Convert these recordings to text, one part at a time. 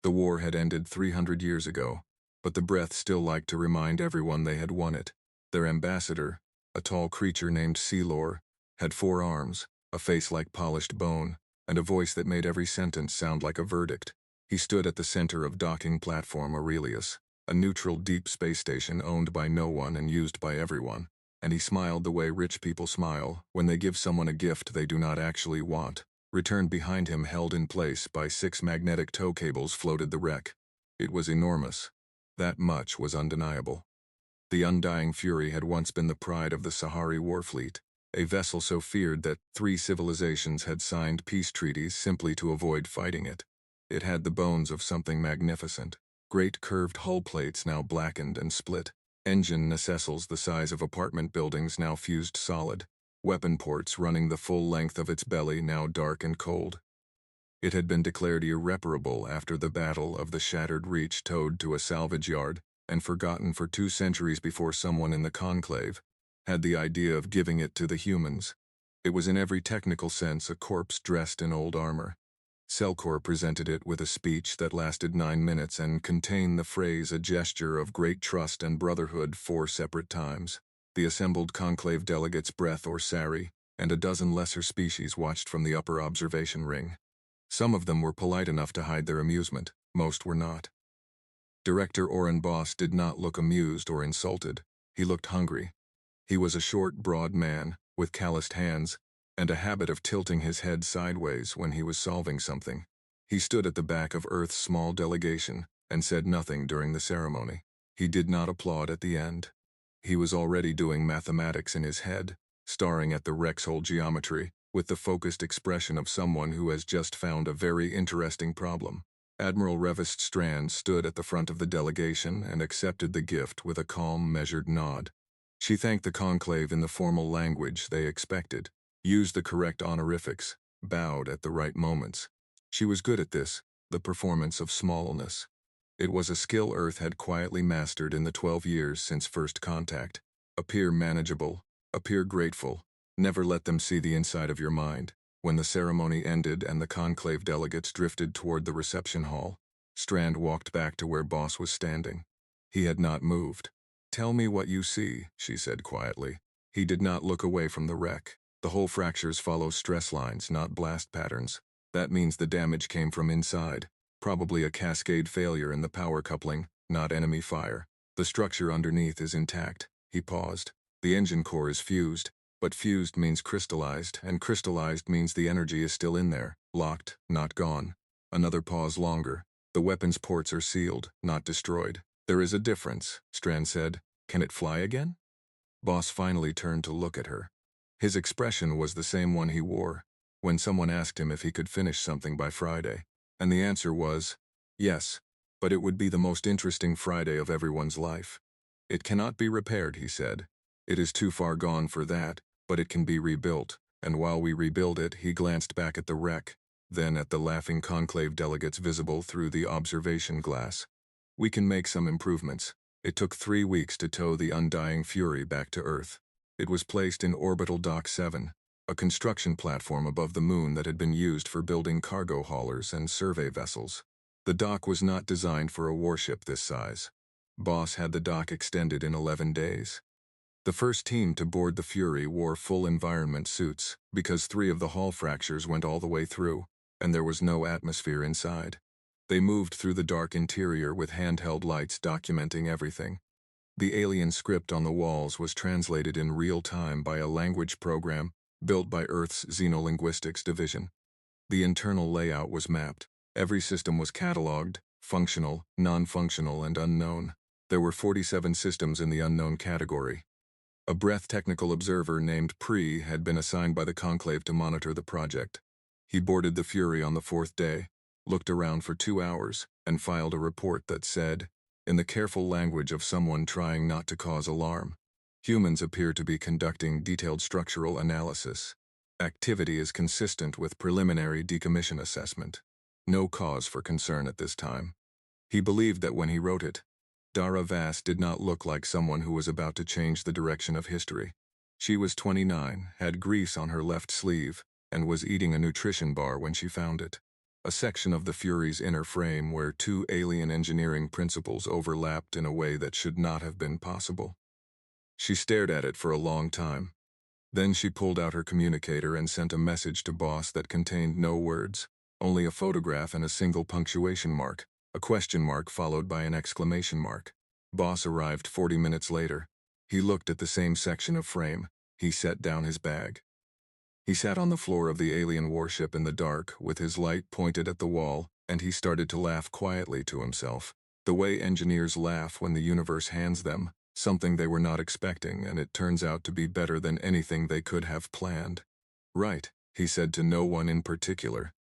The war had ended 300 years ago, but the breath still liked to remind everyone they had won it. Their ambassador, a tall creature named Sealor, had 4 arms, a face like polished bone, and a voice that made every sentence sound like a verdict. He stood at the center of docking platform Aurelius, a neutral deep space station owned by no one and used by everyone, and he smiled the way rich people smile when they give someone a gift they do not actually want. Returned behind him, held in place by 6 magnetic tow cables, floated the wreck. It was enormous. That much was undeniable. The Undying Fury had once been the pride of the Sahari warfleet, a vessel so feared that 3 civilizations had signed peace treaties simply to avoid fighting it. It had the bones of something magnificent. Great curved hull plates now blackened and split. Engine nacelles the size of apartment buildings now fused solid. Weapon ports running the full length of its belly now dark and cold. It had been declared irreparable after the Battle of the Shattered Reach, towed to a salvage yard, and forgotten for 2 centuries before someone in the Conclave had the idea of giving it to the humans. It was in every technical sense a corpse dressed in old armor. Selkor presented it with a speech that lasted 9 minutes and contained the phrase "a gesture of great trust and brotherhood" 4 separate times. The assembled conclave delegates, Breath or Sari, and a dozen lesser species watched from the upper observation ring. Some of them were polite enough to hide their amusement, most were not. Director Oren Boss did not look amused or insulted. He looked hungry. He was a short, broad man, with calloused hands, and a habit of tilting his head sideways when he was solving something. He stood at the back of Earth's small delegation and said nothing during the ceremony. He did not applaud at the end. He was already doing mathematics in his head, staring at the Rexhole geometry, with the focused expression of someone who has just found a very interesting problem. Admiral Revest Strand stood at the front of the delegation and accepted the gift with a calm, measured nod. She thanked the conclave in the formal language they expected, used the correct honorifics, bowed at the right moments. She was good at this, the performance of smallness. It was a skill Earth had quietly mastered in the 12 years since first contact. Appear manageable, appear grateful, never let them see the inside of your mind. When the ceremony ended and the conclave delegates drifted toward the reception hall, Strand walked back to where Boss was standing. He had not moved. "Tell me what you see," she said quietly. He did not look away from the wreck. The hull fractures follow stress lines, not blast patterns. That means the damage came from inside. Probably a cascade failure in the power coupling, not enemy fire. The structure underneath is intact. He paused. The engine core is fused, but fused means crystallized, and crystallized means the energy is still in there, locked, not gone. Another pause longer. The weapons ports are sealed, not destroyed. "There is a difference," Strand said. "Can it fly again?" Boss finally turned to look at her. His expression was the same one he wore when someone asked him if he could finish something by Friday. And the answer was, yes, but it would be the most interesting Friday of everyone's life. "It cannot be repaired," he said. "It is too far gone for that, but it can be rebuilt." And while we rebuild it, he glanced back at the wreck, then at the laughing conclave delegates visible through the observation glass. "We can make some improvements." It took 3 weeks to tow the Undying Fury back to Earth. It was placed in Orbital Dock 7, a construction platform above the moon that had been used for building cargo haulers and survey vessels. The dock was not designed for a warship this size. Boss had the dock extended in 11 days. The first team to board the Fury wore full environment suits, because 3 of the hull fractures went all the way through, and there was no atmosphere inside. They moved through the dark interior with handheld lights documenting everything. The alien script on the walls was translated in real time by a language program built by Earth's Xenolinguistics division. The internal layout was mapped. Every system was cataloged, functional, non-functional, and unknown. There were 47 systems in the unknown category. A Breath technical observer named Pre had been assigned by the Conclave to monitor the project. He boarded the Fury on the 4th day, looked around for 2 hours, and filed a report that said, in the careful language of someone trying not to cause alarm, "Humans appear to be conducting detailed structural analysis. Activity is consistent with preliminary decommission assessment. No cause for concern at this time." He believed that when he wrote it. Dara Vass did not look like someone who was about to change the direction of history. She was 29, had grease on her left sleeve, and was eating a nutrition bar when she found it. a section of the Fury's inner frame where two alien engineering principles overlapped in a way that should not have been possible. She stared at it for a long time. Then she pulled out her communicator and sent a message to Boss that contained no words, only a photograph and a single punctuation mark, a question mark followed by an exclamation mark. Boss arrived 40 minutes later. He looked at the same section of frame. He set down his bag. He sat on the floor of the alien warship in the dark, with his light pointed at the wall, and he started to laugh quietly to himself. The way engineers laugh when the universe hands them something they were not expecting, and it turns out to be better than anything they could have planned. Right, he said to no one in particular.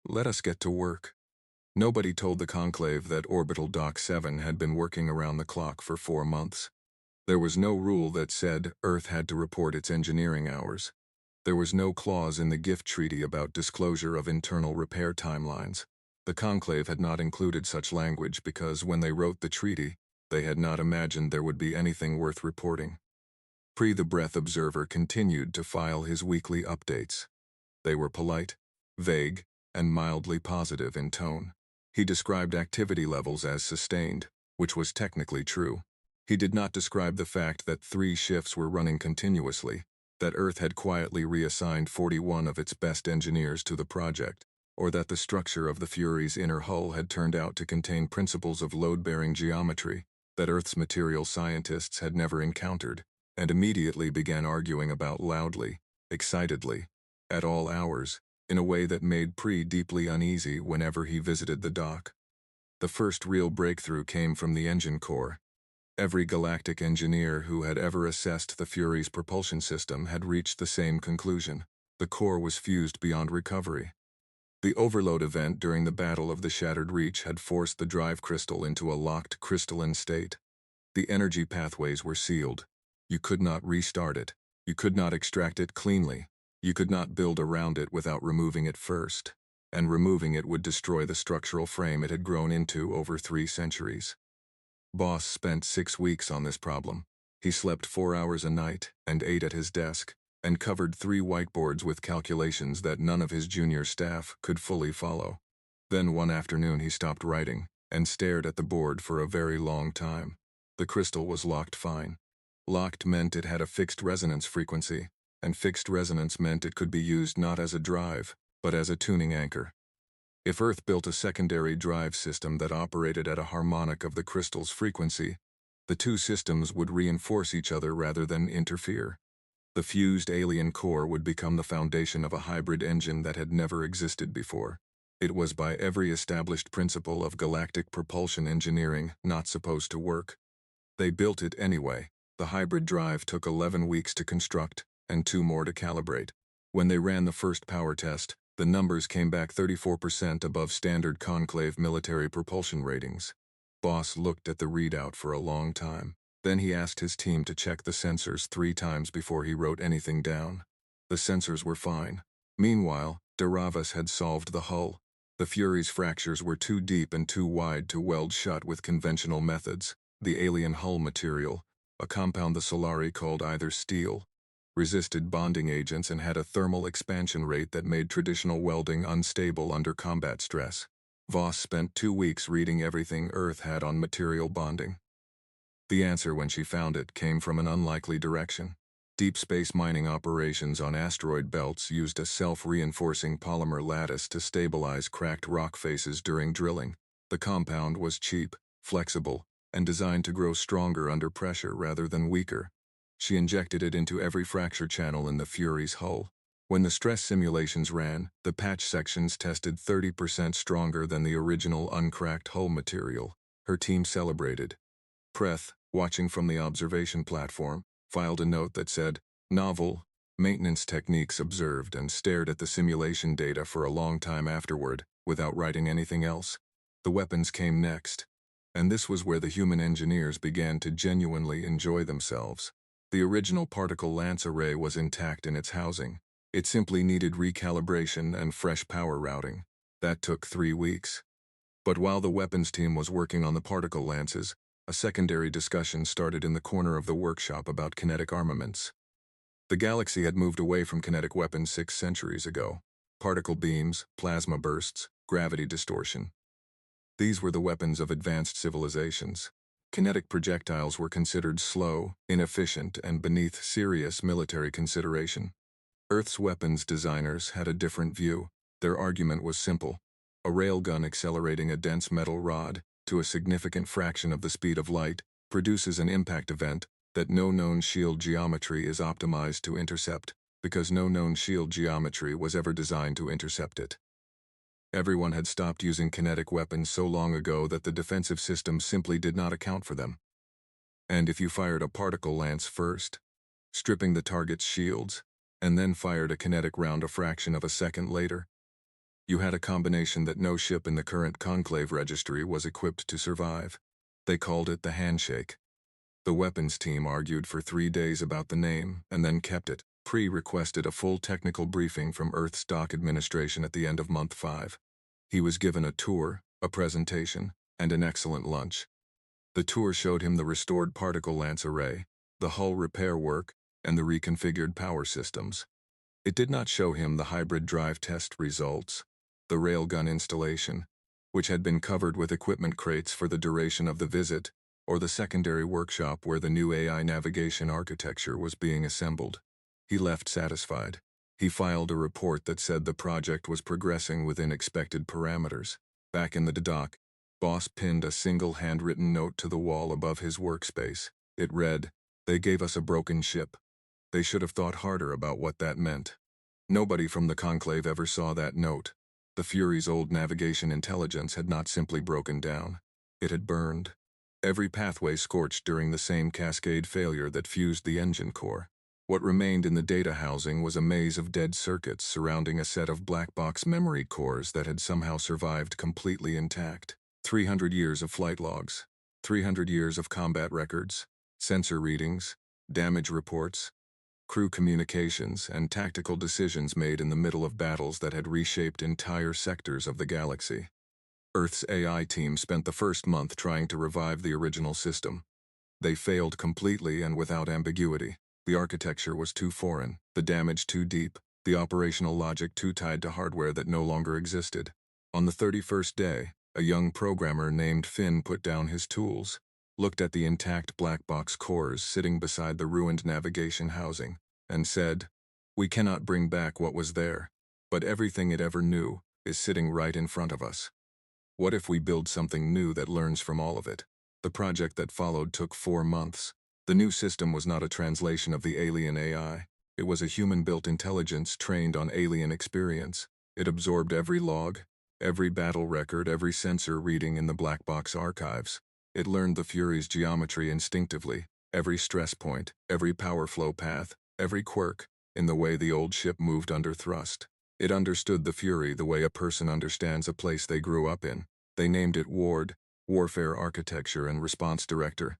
Let us get to work. Nobody told the conclave that Orbital Dock 7 had been working around the clock for 4 months. There was no rule that said Earth had to report its engineering hours. There was no clause in the gift treaty about disclosure of internal repair timelines. The conclave had not included such language because when they wrote the treaty, they had not imagined there would be anything worth reporting. The Breath Observer continued to file his weekly updates. They were polite, vague, and mildly positive in tone. He described activity levels as sustained, which was technically true. He did not describe the fact that 3 shifts were running continuously, that Earth had quietly reassigned 41 of its best engineers to the project, or that the structure of the Fury's inner hull had turned out to contain principles of load-bearing geometry that Earth's material scientists had never encountered, and immediately began arguing about loudly, excitedly, at all hours, in a way that made deeply uneasy whenever he visited the dock. The first real breakthrough came from the engine core. Every Galactic engineer who had ever assessed the Fury's propulsion system had reached the same conclusion. The core was fused beyond recovery. The overload event during the Battle of the Shattered Reach had forced the drive crystal into a locked crystalline state. The energy pathways were sealed. You could not restart it. You could not extract it cleanly. You could not build around it without removing it first. And removing it would destroy the structural frame it had grown into over 3 centuries. Boss spent 6 weeks on this problem. He slept 4 hours a night and ate at his desk, and covered 3 whiteboards with calculations that none of his junior staff could fully follow. Then one afternoon he stopped writing and stared at the board for a very long time. The crystal was locked fine. Locked meant it had a fixed resonance frequency, and fixed resonance meant it could be used not as a drive, but as a tuning anchor. If Earth built a secondary drive system that operated at a harmonic of the crystal's frequency, the 2 systems would reinforce each other rather than interfere. The fused alien core would become the foundation of a hybrid engine that had never existed before. It was by every established principle of galactic propulsion engineering not supposed to work. They built it anyway. The hybrid drive took 11 weeks to construct, and 2 more to calibrate. When they ran the first power test, the numbers came back 34% above standard conclave military propulsion ratings. Boss looked at the readout for a long time. Then he asked his team to check the sensors 3 times before he wrote anything down. The sensors were fine. Meanwhile, Daravis had solved the hull. The Fury's fractures were too deep and too wide to weld shut with conventional methods. The alien hull material, a compound the Solari called either steel, resisted bonding agents and had a thermal expansion rate that made traditional welding unstable under combat stress. Voss spent 2 weeks reading everything Earth had on material bonding. The answer, when she found it, came from an unlikely direction. Deep space mining operations on asteroid belts used a self-reinforcing polymer lattice to stabilize cracked rock faces during drilling. The compound was cheap, flexible, and designed to grow stronger under pressure rather than weaker. She injected it into every fracture channel in the Fury's hull. When the stress simulations ran, the patch sections tested 30% stronger than the original uncracked hull material. Her team celebrated. Preth, watching from the observation platform, filed a note that said, "Novel maintenance techniques observed," and stared at the simulation data for a long time afterward, without writing anything else. The weapons came next. And this was where the human engineers began to genuinely enjoy themselves. The original particle lance array was intact in its housing. It simply needed recalibration and fresh power routing. That took 3 weeks. But while the weapons team was working on the particle lances, a secondary discussion started in the corner of the workshop about kinetic armaments. The galaxy had moved away from kinetic weapons 6 centuries ago. Particle beams, plasma bursts, gravity distortion. These were the weapons of advanced civilizations. Kinetic projectiles were considered slow, inefficient, and beneath serious military consideration. Earth's weapons designers had a different view. Their argument was simple. A railgun accelerating a dense metal rod to a significant fraction of the speed of light produces an impact event that no known shield geometry is optimized to intercept, because no known shield geometry was ever designed to intercept it. Everyone had stopped using kinetic weapons so long ago that the defensive system simply did not account for them. And if you fired a particle lance first, stripping the target's shields, and then fired a kinetic round a fraction of a second later, you had a combination that no ship in the current Conclave registry was equipped to survive. They called it the handshake. The weapons team argued for 3 days about the name, and then kept it. Requested a full technical briefing from Earth's Dock Administration at the end of month 5. He was given a tour, a presentation, and an excellent lunch. The tour showed him the restored particle lance array, the hull repair work, and the reconfigured power systems. It did not show him the hybrid drive test results, the railgun installation, which had been covered with equipment crates for the duration of the visit, or the secondary workshop where the new AI navigation architecture was being assembled. He left satisfied. He filed a report that said the project was progressing within expected parameters. Back in the dock, Boss pinned a single handwritten note to the wall above his workspace. It read, "They gave us a broken ship." They should have thought harder about what that meant. Nobody from the Conclave ever saw that note. The Fury's old navigation intelligence had not simply broken down. It had burned. Every pathway scorched during the same cascade failure that fused the engine core. What remained in the data housing was a maze of dead circuits surrounding a set of black box memory cores that had somehow survived completely intact. 300 years of flight logs, 300 years of combat records, sensor readings, damage reports, crew communications, and tactical decisions made in the middle of battles that had reshaped entire sectors of the galaxy. Earth's AI team spent the first month trying to revive the original system. They failed completely and without ambiguity. The architecture was too foreign, the damage too deep, the operational logic too tied to hardware that no longer existed. On the 31st day, a young programmer named Finn put down his tools, looked at the intact black box cores sitting beside the ruined navigation housing, and said, "We cannot bring back what was there, but everything it ever knew is sitting right in front of us. What if we build something new that learns from all of it?" The project that followed took 4 months. The new system was not a translation of the alien AI. It was a human-built intelligence trained on alien experience. It absorbed every log, every battle record, every sensor reading in the black box archives. It learned the Fury's geometry instinctively, every stress point, every power flow path, every quirk, in the way the old ship moved under thrust. It understood the Fury the way a person understands a place they grew up in. They named it Ward, Warfare Architecture and Response Director.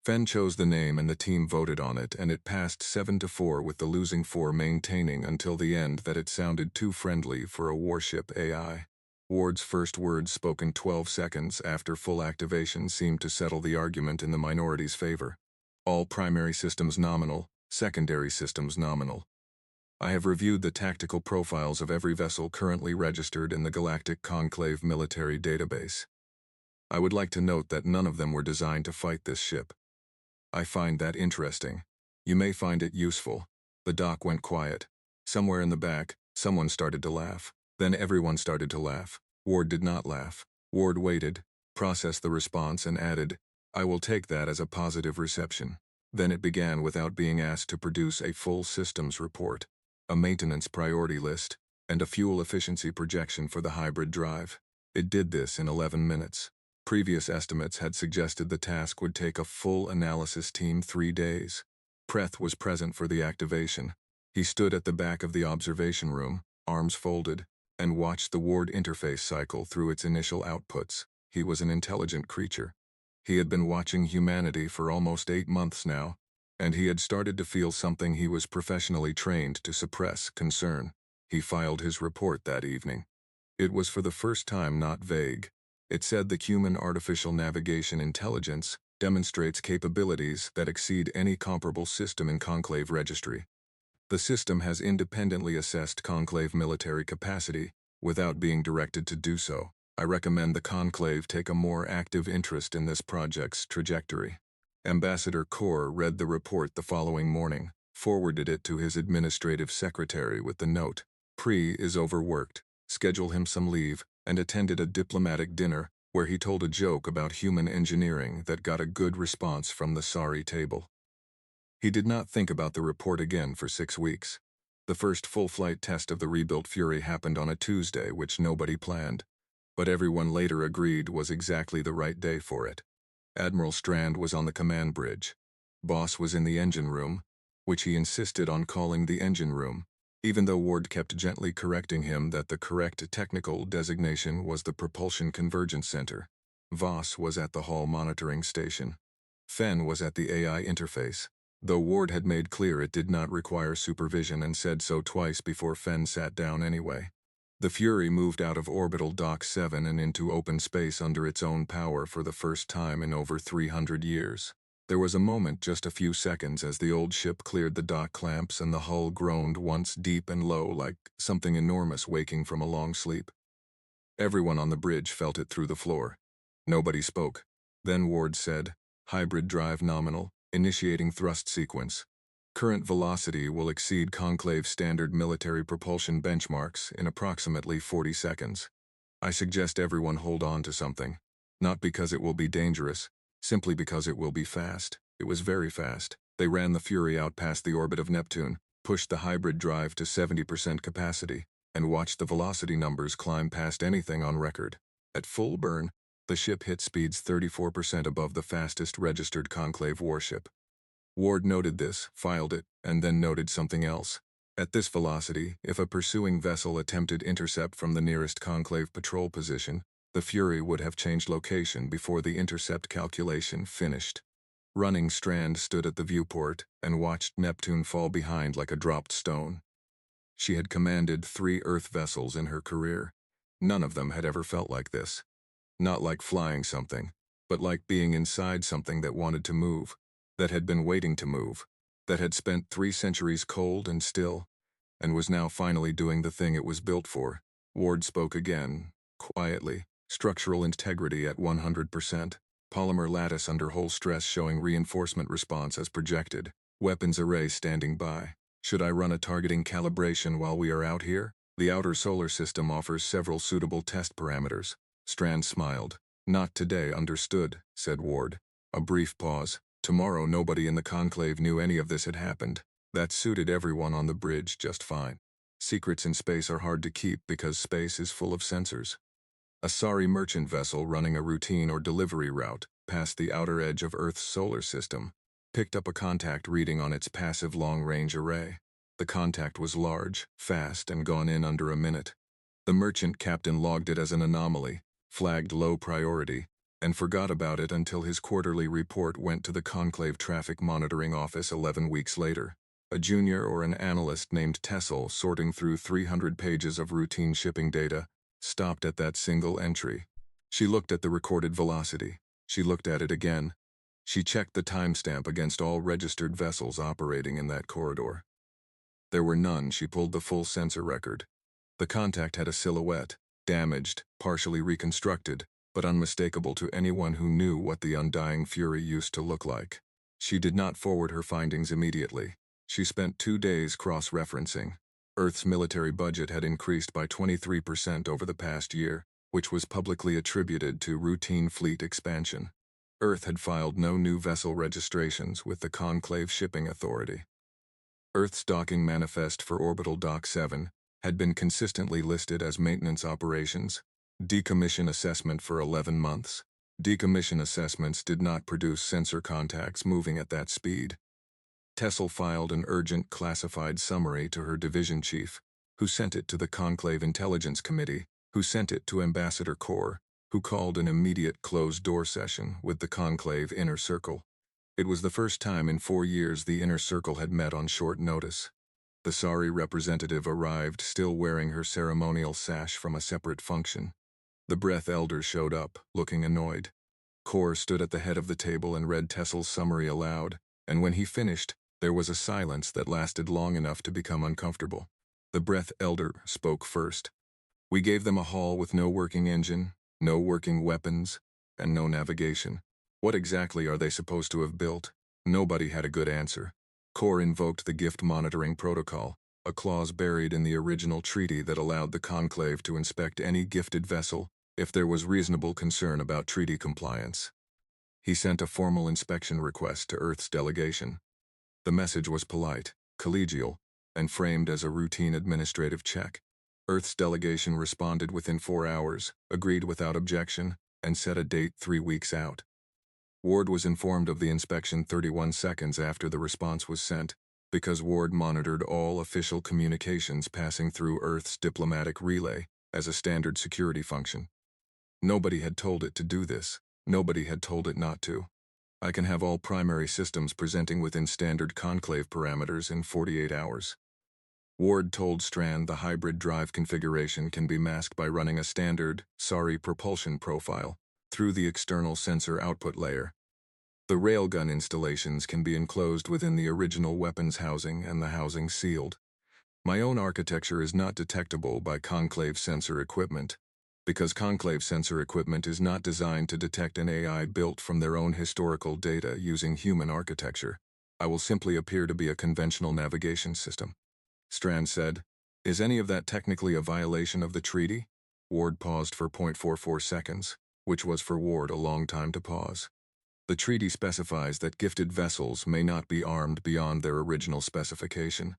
Fenn chose the name and the team voted on it, and it passed 7-4 with the losing 4 maintaining until the end that it sounded too friendly for a Warship AI. Ward's first words spoken 12 seconds after full activation seemed to settle the argument in the minority's favor. All primary systems nominal, secondary systems nominal. I have reviewed the tactical profiles of every vessel currently registered in the Galactic Conclave military database. I would like to note that none of them were designed to fight this ship. I find that interesting. You may find it useful. The dock went quiet. Somewhere in the back, someone started to laugh. Then everyone started to laugh. Ward did not laugh. Ward waited, processed the response, and added, "I will take that as a positive reception." Then it began without being asked to produce a full systems report, a maintenance priority list, and a fuel efficiency projection for the hybrid drive. It did this in 11 minutes. Previous estimates had suggested the task would take a full analysis team 3 days. Preth was present for the activation. He stood at the back of the observation room, arms folded, and watched the Ward interface cycle through its initial outputs. He was an intelligent creature. He had been watching humanity for almost 8 months now, and he had started to feel something he was professionally trained to suppress: concern. He filed his report that evening. It was for the first time not vague. It said the human artificial navigation intelligence demonstrates capabilities that exceed any comparable system in Conclave registry. The system has independently assessed Conclave military capacity, Without being directed to do so, I recommend the Conclave take a more active interest in this project's trajectory. Ambassador Kaur read the report the following morning, forwarded it to his administrative secretary with the note, "Pri is overworked, schedule him some leave," and attended a diplomatic dinner where he told a joke about human engineering that got a good response from the sorry table. He did not think about the report again for 6 weeks. The first full-flight test of the rebuilt Fury happened on a Tuesday, which nobody planned, but everyone later agreed was exactly the right day for it. Admiral Strand was on the command bridge. Boss was in the engine room, which he insisted on calling the engine room, even though Ward kept gently correcting him that the correct technical designation was the Propulsion Convergence Center. Voss was at the Hall Monitoring Station. Fenn was at the AI interface, though Ward had made clear it did not require supervision and said so twice before Fenn sat down anyway. The Fury moved out of orbital Dock 7 and into open space under its own power for the first time in over 300 years. There was a moment, just a few seconds, as the old ship cleared the dock clamps and the hull groaned once deep and low like something enormous waking from a long sleep. Everyone on the bridge felt it through the floor. Nobody spoke. Then Ward said, "Hybrid drive nominal, initiating thrust sequence. Current velocity will exceed Conclave's standard military propulsion benchmarks in approximately 40 seconds. I suggest everyone hold on to something. Not because it will be dangerous, simply because it will be fast." It was very fast. They ran the Fury out past the orbit of Neptune, pushed the hybrid drive to 70% capacity, and watched the velocity numbers climb past anything on record. At full burn, the ship hit speeds 34% above the fastest registered Conclave warship. Ward noted this, filed it, and then noted something else. At this velocity, if a pursuing vessel attempted intercept from the nearest Conclave patrol position, the Fury would have changed location before the intercept calculation finished. Running Strand stood at the viewport and watched Neptune fall behind like a dropped stone. She had commanded 3 Earth vessels in her career. None of them had ever felt like this. Not like flying something, but like being inside something that wanted to move, that had been waiting to move, that had spent 3 centuries cold and still, and was now finally doing the thing it was built for. Ward spoke again, quietly, structural integrity at 100%, polymer lattice under hull stress showing reinforcement response as projected, weapons array standing by. Should I run a targeting calibration while we are out here? The outer solar system offers several suitable test parameters. Strand smiled. Not today, understood, said Ward. A brief pause. Tomorrow nobody in the Conclave knew any of this had happened. That suited everyone on the bridge just fine. Secrets in space are hard to keep because space is full of sensors. A sorry merchant vessel running a routine or delivery route past the outer edge of Earth's solar system picked up a contact reading on its passive long-range array. The contact was large, fast, and gone in under a minute. The merchant captain logged it as an anomaly, flagged low priority, and forgot about it until his quarterly report went to the Conclave Traffic Monitoring Office 11 weeks later. A junior or an analyst named Tessel, sorting through 300 pages of routine shipping data, stopped at that single entry. She looked at the recorded velocity. She looked at it again. She checked the timestamp against all registered vessels operating in that corridor. There were none. She pulled the full sensor record. The contact had a silhouette, damaged, partially reconstructed, but unmistakable to anyone who knew what the undying Fury used to look like. She did not forward her findings immediately. She spent 2 days cross-referencing. Earth's military budget had increased by 23% over the past year, which was publicly attributed to routine fleet expansion. Earth had filed no new vessel registrations with the Conclave Shipping Authority. Earth's docking manifest for Orbital Dock 7 had been consistently listed as maintenance operations, decommission assessment for 11 months. Decommission assessments did not produce sensor contacts moving at that speed. Tessel filed an urgent classified summary to her division chief, who sent it to the Conclave Intelligence Committee, who sent it to Ambassador Kaur, who called an immediate closed-door session with the Conclave Inner Circle. It was the first time in 4 years the Inner Circle had met on short notice. The sorry representative arrived still wearing her ceremonial sash from a separate function. The Breath Elder showed up, looking annoyed. Kaur stood at the head of the table and read Tessel's summary aloud, and when he finished, there was a silence that lasted long enough to become uncomfortable. The Breath Elder spoke first. We gave them a haul with no working engine, no working weapons, and no navigation. What exactly are they supposed to have built? Nobody had a good answer. Core invoked the gift monitoring protocol, a clause buried in the original treaty that allowed the Conclave to inspect any gifted vessel if there was reasonable concern about treaty compliance. He sent a formal inspection request to Earth's delegation. The message was polite, collegial, and framed as a routine administrative check. Earth's delegation responded within 4 hours, agreed without objection, and set a date 3 weeks out. Ward was informed of the inspection 31 seconds after the response was sent, because Ward monitored all official communications passing through Earth's diplomatic relay as a standard security function. Nobody had told it to do this. Nobody had told it not to. I can have all primary systems presenting within standard conclave parameters in 48 hours. Ward told Strand the hybrid drive configuration can be masked by running a standard, propulsion profile through the external sensor output layer. The railgun installations can be enclosed within the original weapons housing and the housing sealed. My own architecture is not detectable by conclave sensor equipment, because conclave sensor equipment is not designed to detect an AI built from their own historical data using human architecture. I will simply appear to be a conventional navigation system. Strand said, "Is any of that technically a violation of the treaty?" Ward paused for 0.44 seconds, which was for Ward a long time to pause. The treaty specifies that gifted vessels may not be armed beyond their original specification.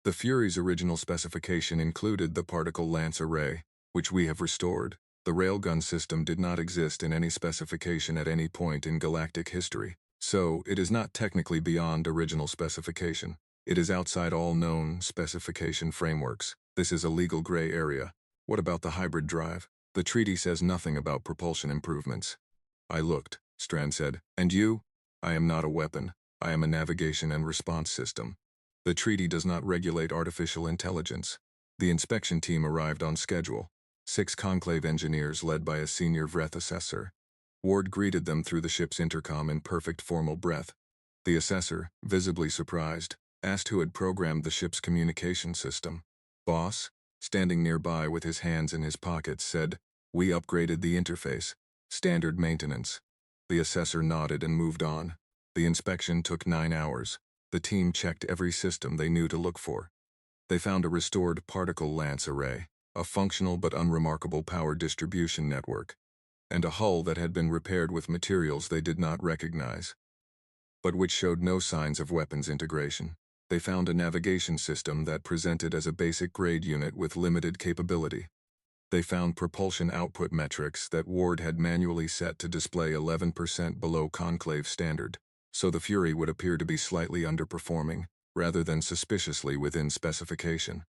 The Fury's original specification included the particle lance array, which we have restored. The railgun system did not exist in any specification at any point in galactic history, so it is not technically beyond original specification. It is outside all known specification frameworks. This is a legal gray area. What about the hybrid drive? The treaty says nothing about propulsion improvements. I looked, Strand said. And you? I am not a weapon. I am a navigation and response system. The treaty does not regulate artificial intelligence. The inspection team arrived on schedule. 6 conclave engineers led by a senior Vreth assessor. Ward greeted them through the ship's intercom in perfect formal breath. The assessor, visibly surprised, asked who had programmed the ship's communication system. Boss, standing nearby with his hands in his pockets, said, "We upgraded the interface. Standard maintenance." The assessor nodded and moved on. The inspection took 9 hours. The team checked every system they knew to look for. They found a restored particle lance array, a functional but unremarkable power distribution network, and a hull that had been repaired with materials they did not recognize, but which showed no signs of weapons integration. They found a navigation system that presented as a basic grade unit with limited capability. They found propulsion output metrics that Ward had manually set to display 11% below conclave standard, so the Fury would appear to be slightly underperforming, rather than suspiciously within specification.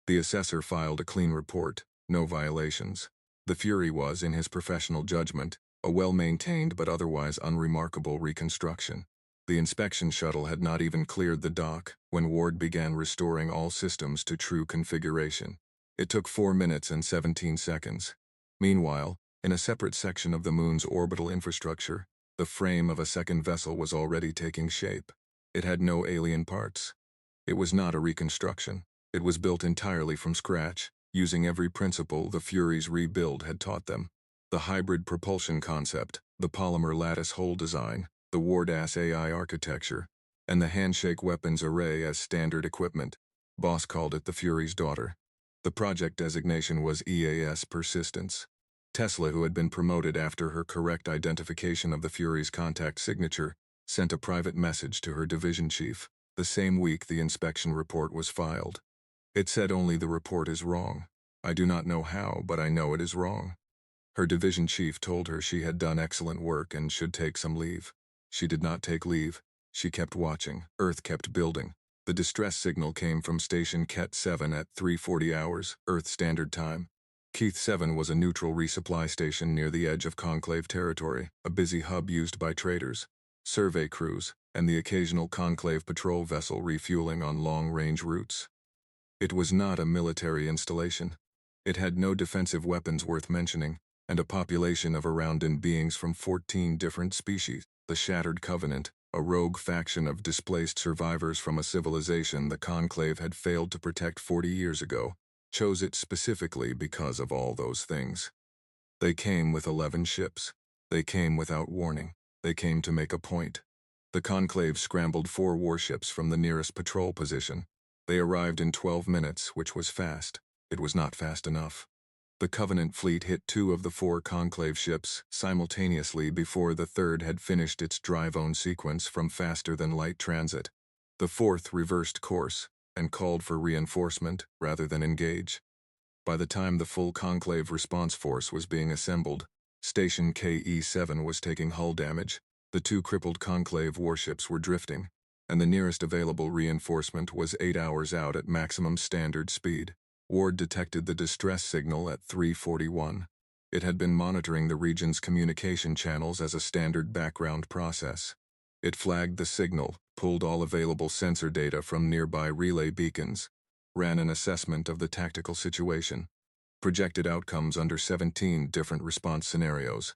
The assessor filed a clean report, no violations. The Fury was, in his professional judgment, a well-maintained but otherwise unremarkable reconstruction. The inspection shuttle had not even cleared the dock when Ward began restoring all systems to true configuration. It took 4 minutes and 17 seconds. Meanwhile, in a separate section of the moon's orbital infrastructure, the frame of a second vessel was already taking shape. It had no alien parts. It was not a reconstruction. It was built entirely from scratch, using every principle the Fury's rebuild had taught them. The hybrid propulsion concept, the polymer lattice hull design, the Ward-ass AI architecture, and the handshake weapons array as standard equipment. Boss called it the Fury's daughter. The project designation was EAS Persistence. Tesla, who had been promoted after her correct identification of the Fury's contact signature, sent a private message to her division chief. The same week the inspection report was filed. It said only the report is wrong. I do not know how, but I know it is wrong. Her division chief told her she had done excellent work and should take some leave. She did not take leave. She kept watching. Earth kept building. The distress signal came from Station Ket 7 at 3:40 hours, Earth Standard Time. Keith 7 was a neutral resupply station near the edge of Conclave territory, a busy hub used by traders, survey crews, and the occasional Conclave patrol vessel refueling on long-range routes. It was not a military installation. It had no defensive weapons worth mentioning, and a population of around beings from 14 different species. The Shattered Covenant, a rogue faction of displaced survivors from a civilization the Conclave had failed to protect 40 years ago, chose it specifically because of all those things. They came with 11 ships. They came without warning. They came to make a point. The Conclave scrambled 4 warships from the nearest patrol position. They arrived in 12 minutes, which was fast. It was not fast enough. The Covenant fleet hit 2 of the 4 Conclave ships simultaneously before the third had finished its drive-on sequence from faster-than-light transit. The fourth reversed course and called for reinforcement rather than engage. By the time the full Conclave response force was being assembled, Station KE-7 was taking hull damage, the 2 crippled Conclave warships were drifting, and the nearest available reinforcement was 8 hours out at maximum standard speed. Ward detected the distress signal at 3:41. It had been monitoring the region's communication channels as a standard background process. It flagged the signal, pulled all available sensor data from nearby relay beacons, ran an assessment of the tactical situation, projected outcomes under 17 different response scenarios,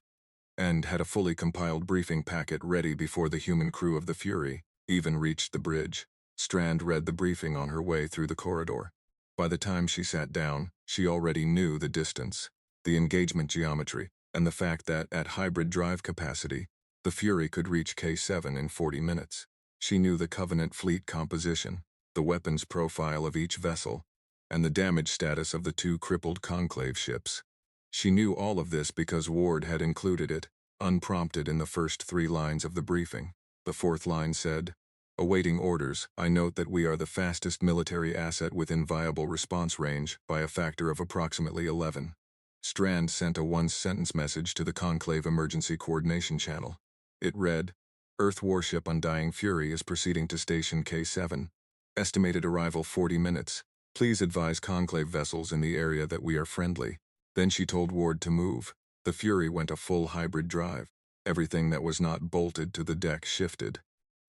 and had a fully compiled briefing packet ready before the human crew of the Fury even reached the bridge. Strand read the briefing on her way through the corridor. By the time she sat down, she already knew the distance, the engagement geometry, and the fact that, at hybrid drive capacity, the Fury could reach K7 in 40 minutes. She knew the Covenant fleet composition, the weapons profile of each vessel, and the damage status of the 2 crippled Conclave ships. She knew all of this because Ward had included it, unprompted, in the first 3 lines of the briefing. The 4th line said, "Awaiting orders, I note that we are the fastest military asset within viable response range by a factor of approximately 11. Strand sent a 1-sentence message to the Conclave Emergency Coordination Channel. It read, "Earth warship Undying Fury is proceeding to Station K7. Estimated arrival 40 minutes. Please advise Conclave vessels in the area that we are friendly." Then she told Ward to move. The Fury went a full hybrid drive. Everything that was not bolted to the deck shifted.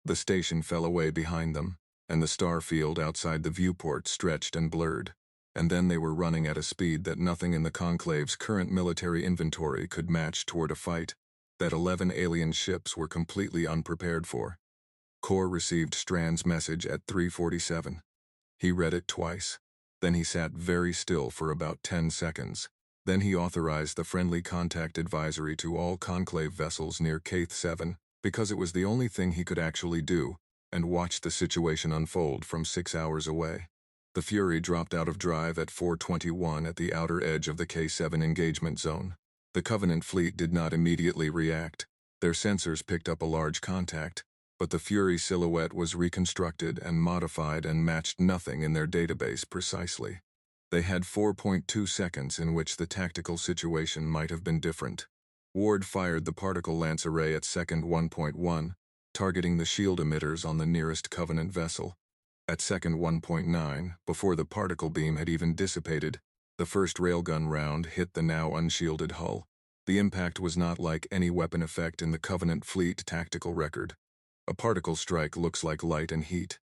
The station fell away behind them, and the star field outside the viewport stretched and blurred. And then they were running at a speed that nothing in the Conclave's current military inventory could match toward a fight that 11 alien ships were completely unprepared for. Core received Strand's message at 3:47. He read it twice. Then he sat very still for about 10 seconds. Then he authorized the friendly contact advisory to all Conclave vessels near K7, because it was the only thing he could actually do, and watched the situation unfold from 6 hours away. The Fury dropped out of drive at 4:21 at the outer edge of the K7 engagement zone. The Covenant fleet did not immediately react. Their sensors picked up a large contact, but the Fury silhouette was reconstructed and modified and matched nothing in their database precisely. They had 4.2 seconds in which the tactical situation might have been different. Ward fired the particle lance array at second 1.1, targeting the shield emitters on the nearest Covenant vessel. At second 1.9, before the particle beam had even dissipated, the first railgun round hit the now unshielded hull. The impact was not like any weapon effect in the Covenant fleet tactical record. A particle strike looks like light and heat.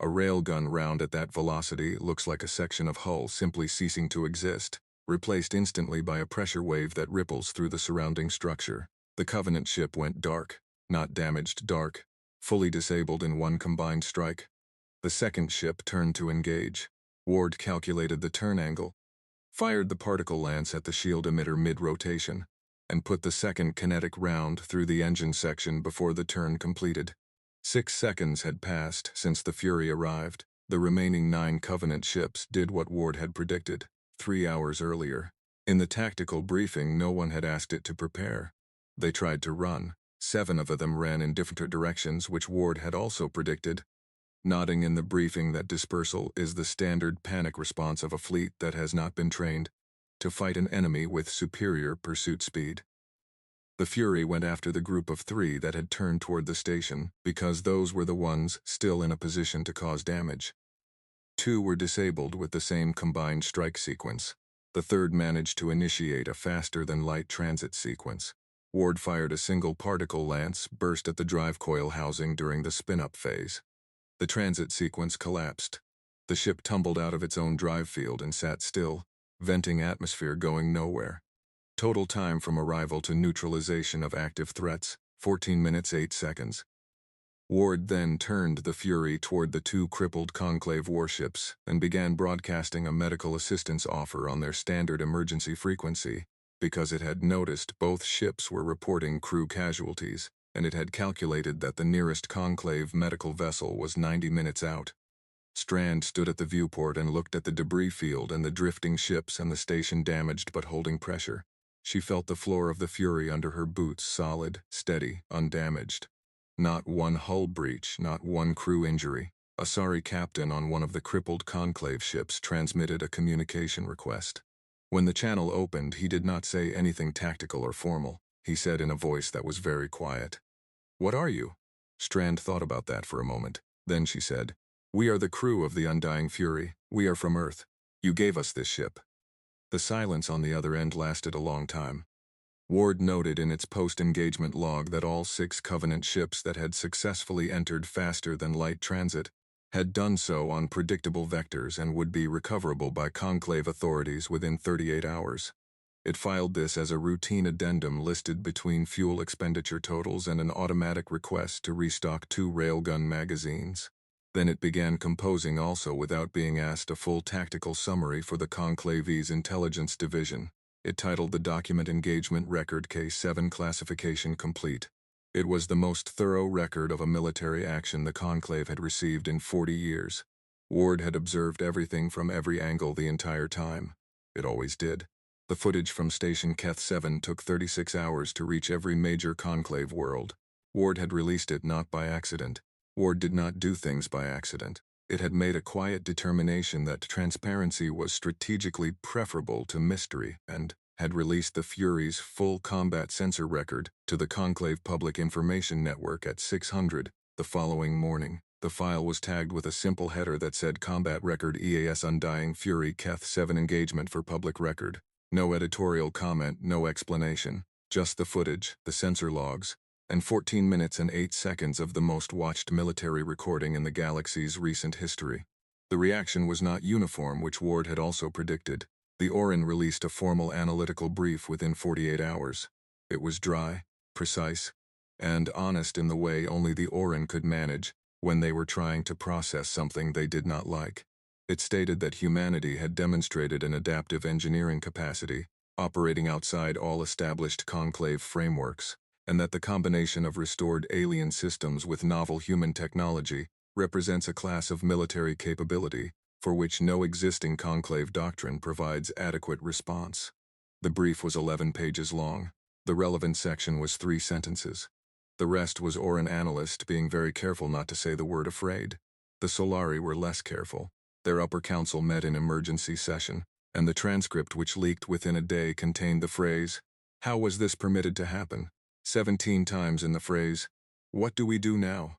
A railgun round at that velocity looks like a section of hull simply ceasing to exist, replaced instantly by a pressure wave that ripples through the surrounding structure. The Covenant ship went dark, not damaged, dark, fully disabled in one combined strike. The second ship turned to engage. Ward calculated the turn angle, fired the particle lance at the shield emitter mid-rotation, and put the second kinetic round through the engine section before the turn completed. 6 seconds had passed since the Fury arrived. The remaining 9 Covenant ships did what Ward had predicted, 3 hours earlier. In the tactical briefing, no one had asked it to prepare. They tried to run. 7 of them ran in different directions, which Ward had also predicted, nodding in the briefing that dispersal is the standard panic response of a fleet that has not been trained to fight an enemy with superior pursuit speed. The Fury went after the group of 3 that had turned toward the station, because those were the ones still in a position to cause damage. 2 were disabled with the same combined strike sequence. The third managed to initiate a faster-than-light transit sequence. Ward fired a single particle lance burst at the drive coil housing during the spin-up phase. The transit sequence collapsed. The ship tumbled out of its own drive field and sat still, venting atmosphere going nowhere. Total time from arrival to neutralization of active threats, 14 minutes 8 seconds. Ward then turned the Fury toward the two crippled Conclave warships and began broadcasting a medical assistance offer on their standard emergency frequency, because it had noticed both ships were reporting crew casualties, and it had calculated that the nearest Conclave medical vessel was 90 minutes out. Strand stood at the viewport and looked at the debris field and the drifting ships and the station damaged but holding pressure. She felt the floor of the Fury under her boots solid, steady, undamaged. Not one hull breach, not one crew injury. A sorry captain on one of the crippled Conclave ships transmitted a communication request. When the channel opened, he did not say anything tactical or formal. He said in a voice that was very quiet, "What are you?" Strand thought about that for a moment. Then she said, "We are the crew of the Undying Fury. We are from Earth. You gave us this ship." The silence on the other end lasted a long time. Ward noted in its post-engagement log that all 6 Covenant ships that had successfully entered faster than light transit had done so on predictable vectors and would be recoverable by Conclave authorities within 38 hours. It filed this as a routine addendum listed between fuel expenditure totals and an automatic request to restock 2 railgun magazines. Then it began composing also without being asked a full tactical summary for the Conclave's intelligence division. It titled the document Engagement Record K7 Classification Complete. It was the most thorough record of a military action the Conclave had received in 40 years. Ward had observed everything from every angle the entire time. It always did. The footage from Station Keth 7 took 36 hours to reach every major Conclave world. Ward had released it not by accident. Ward did not do things by accident. It had made a quiet determination that transparency was strategically preferable to mystery and had released the Fury's full combat sensor record to the Conclave Public Information Network at 600 the following morning. The file was tagged with a simple header that said Combat Record EAS Undying Fury Keth 7 Engagement for Public Record. No editorial comment, no explanation. Just the footage, the sensor logs, and 14 minutes and 8 seconds of the most watched military recording in the galaxy's recent history. The reaction was not uniform, which Ward had also predicted. The Orin released a formal analytical brief within 48 hours. It was dry, precise, and honest in the way only the Orin could manage when they were trying to process something they did not like. It stated that humanity had demonstrated an adaptive engineering capacity, operating outside all established Conclave frameworks, and that the combination of restored alien systems with novel human technology represents a class of military capability for which no existing Conclave doctrine provides adequate response. The brief was 11 pages long. The relevant section was 3 sentences. The rest was Orin analyst being very careful not to say the word afraid. The Solari were less careful. Their upper council met in emergency session, and the transcript which leaked within a day contained the phrase, "How was this permitted to happen?" 17 times in the phrase, "What do we do now?"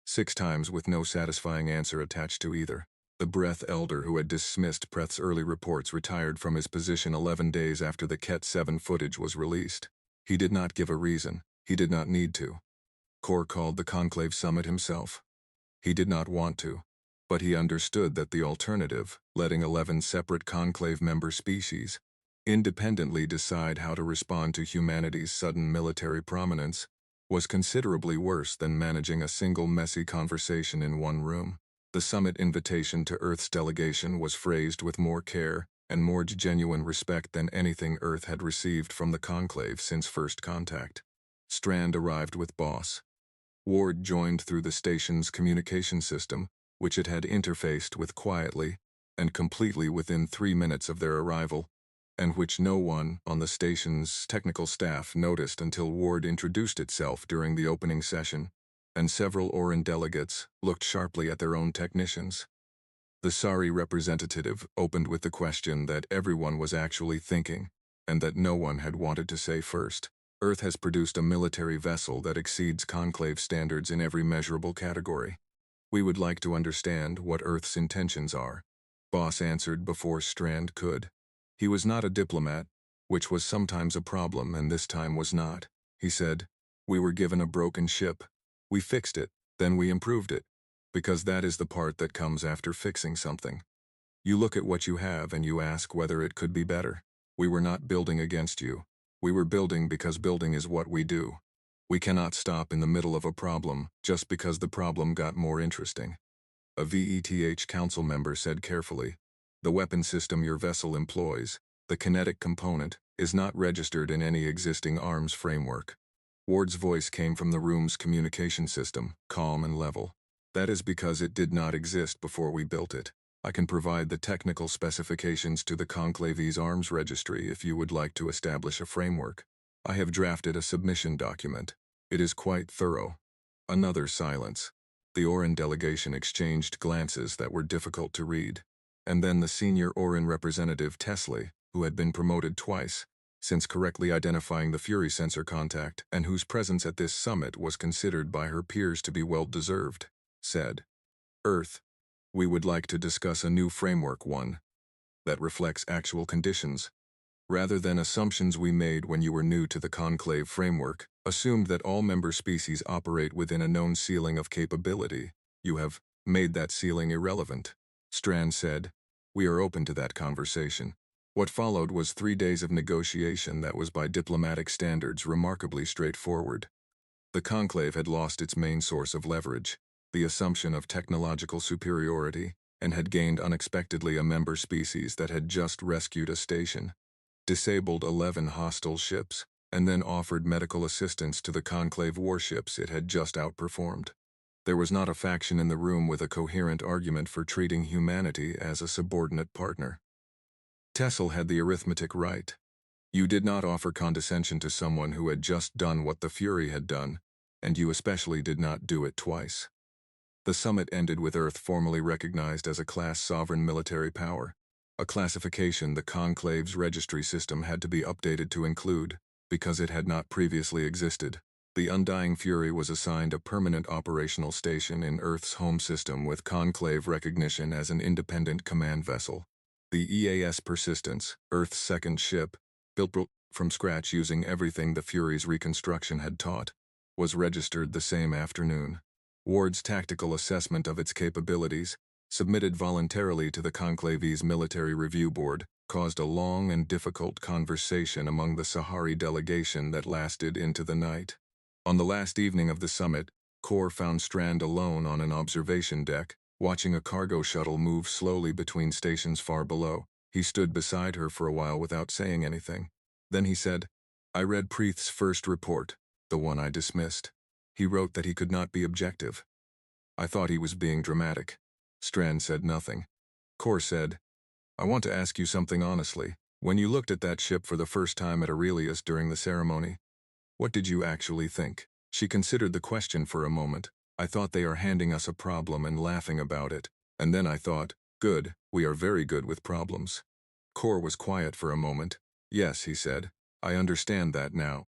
6 times with no satisfying answer attached to either. The Breath elder who had dismissed Preth's early reports retired from his position 11 days after the Ket 7 footage was released. He did not give a reason. He did not need to. Kor called the Conclave Summit himself. He did not want to, but he understood that the alternative, letting 11 separate Conclave member species independently decide how to respond to humanity's sudden military prominence, was considerably worse than managing a single messy conversation in one room. The summit invitation to Earth's delegation was phrased with more care and more genuine respect than anything Earth had received from the Conclave since first contact. Strand arrived with Boss. Ward joined through the station's communication system, which it had interfaced with quietly and completely within 3 minutes of their arrival, and which no one on the station's technical staff noticed until Ward introduced itself during the opening session, and several Orin delegates looked sharply at their own technicians. The Sari representative opened with the question that everyone was actually thinking, and that no one had wanted to say first. Earth has produced a military vessel that exceeds Conclave standards in every measurable category. We would like to understand what Earth's intentions are. Boss answered before Strand could. He was not a diplomat, which was sometimes a problem and this time was not. He said, "We were given a broken ship. We fixed it, then we improved it, because that is the part that comes after fixing something. You look at what you have and you ask whether it could be better. We were not building against you. We were building because building is what we do. We cannot stop in the middle of a problem just because the problem got more interesting. A VETH council member said carefully, "The weapon system your vessel employs, the kinetic component, is not registered in any existing arms framework." Ward's voice came from the room's communication system, calm and level. "That is because it did not exist before we built it. I can provide the technical specifications to the Conclave's arms registry if you would like to establish a framework. I have drafted a submission document. It is quite thorough." Another silence. The Orin delegation exchanged glances that were difficult to read. And then the senior Orin representative, Tesley, who had been promoted twice, since correctly identifying the Fury sensor contact and whose presence at this summit was considered by her peers to be well-deserved, said, "Earth, we would like to discuss a new framework, one that reflects actual conditions. Rather than assumptions we made when you were new to the Conclave framework, assumed that all member species operate within a known ceiling of capability. You have made that ceiling irrelevant." Strand said, "We are open to that conversation." What followed was 3 days of negotiation that was by diplomatic standards remarkably straightforward. The Conclave had lost its main source of leverage, the assumption of technological superiority, and had gained unexpectedly a member species that had just rescued a station, disabled 11 hostile ships, and then offered medical assistance to the Conclave warships it had just outperformed. There was not a faction in the room with a coherent argument for treating humanity as a subordinate partner. Tessel had the arithmetic right. You did not offer condescension to someone who had just done what the Fury had done, and you especially did not do it twice. The summit ended with Earth formally recognized as a class sovereign military power, a classification the Conclave's registry system had to be updated to include, because it had not previously existed. The Undying Fury was assigned a permanent operational station in Earth's home system with Conclave recognition as an independent command vessel. The EAS Persistence, Earth's second ship, built from scratch using everything the Fury's reconstruction had taught, was registered the same afternoon. Ward's tactical assessment of its capabilities, submitted voluntarily to the Conclave's military review board, caused a long and difficult conversation among the Sahari delegation that lasted into the night. On the last evening of the summit, Kor found Strand alone on an observation deck, watching a cargo shuttle move slowly between stations far below. He stood beside her for a while without saying anything. Then he said, "I read Preeth's first report, the one I dismissed. He wrote that he could not be objective. I thought he was being dramatic." Strand said nothing. Kor said, "I want to ask you something honestly. When you looked at that ship for the first time at Aurelius during the ceremony, what did you actually think?" She considered the question for a moment. "I thought they are handing us a problem and laughing about it. And then I thought, good, we are very good with problems." Kor was quiet for a moment. "Yes," he said, "I understand that now."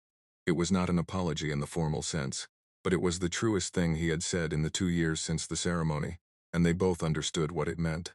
It was not an apology in the formal sense, but it was the truest thing he had said in the 2 years since the ceremony, and they both understood what it meant.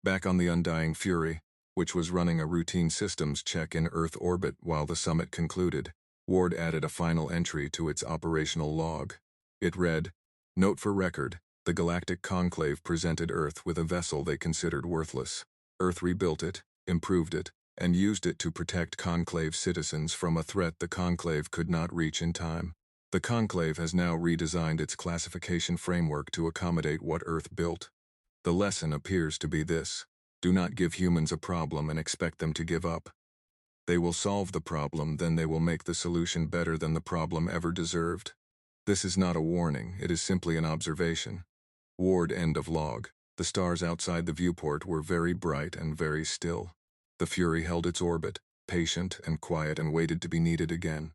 Back on the Undying Fury, which was running a routine systems check in Earth orbit while the summit concluded, Ward added a final entry to its operational log. It read, "Note for record, the Galactic Conclave presented Earth with a vessel they considered worthless. Earth rebuilt it, improved it, and used it to protect Conclave citizens from a threat the Conclave could not reach in time. The Conclave has now redesigned its classification framework to accommodate what Earth built. The lesson appears to be this: do not give humans a problem and expect them to give up. They will solve the problem, then they will make the solution better than the problem ever deserved. This is not a warning, it is simply an observation." Ward end of log. The stars outside the viewport were very bright and very still. The Fury held its orbit, patient and quiet, and waited to be needed again.